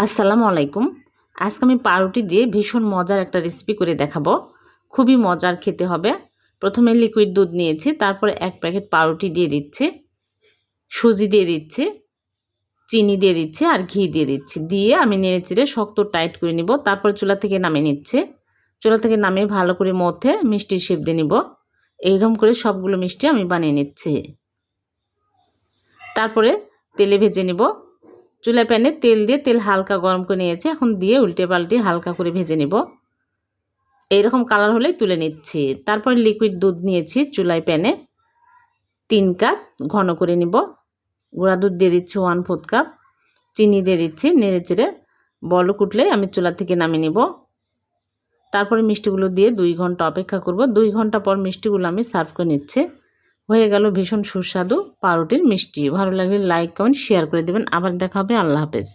আসসালামু আলাইকুম। আজকে আমি পাউরুটি দিয়ে ভীষণ মজার একটা রেসিপি করে দেখাবো। খুবই মজার খেতে হবে। প্রথমে লিকুইড দুধ নিয়েছি, তারপরে 1 প্যাকেট পাউরুটি দিয়ে দিচ্ছি, সুজি দিয়ে দিচ্ছি, চিনি দিয়ে দিচ্ছি আর ঘি দিয়ে দিচ্ছি। দিয়ে আমি নেড়েচেড়ে শক্ত টাইট করে নিব। তারপর চুলা থেকে নামিয়ে নিচ্ছি। চুলা থেকে নামিয়ে ভালো করে মথে মিষ্টির শেপ দিয়ে নিব। এইরকম করে সবগুলো মিষ্টি আমি বানিয়ে নিচ্ছি। তারপরে তেলে ভেজে নিব। চুলায় প্যানে তেল দিয়ে তেল হালকা গরম করে নিয়েছি, এখন দিয়ে উল্টে পাল্টে হালকা করে ভেজে নেব। এইরকম কালার হলেই তুলে নিচ্ছি। তারপর লিকুইড দুধ নিয়েছি চুলায় প্যানে 3 কাপ ঘন করে নিব। গুঁড়া দুধ দিয়ে দিচ্ছি 1/4 কাপ, চিনি দিয়ে দিচ্ছি, নেড়েচেড়ে বলক উঠলেই আমি চুলা থেকে নামিয়ে নিব। তারপরে মিষ্টিগুলো দিয়ে 2 ঘন্টা অপেক্ষা করব। 2 ঘন্টা পর মিষ্টিগুলো আমি সার্ভ করে নিচ্ছি। হয়ে গেল ভীষণ সুস্বাদু পাউরুটির মিষ্টি। ভালো লাগলে লাইক কমেন্ট শেয়ার করে দেবেন। আবার দেখা হবে। আল্লাহ হাফেজ।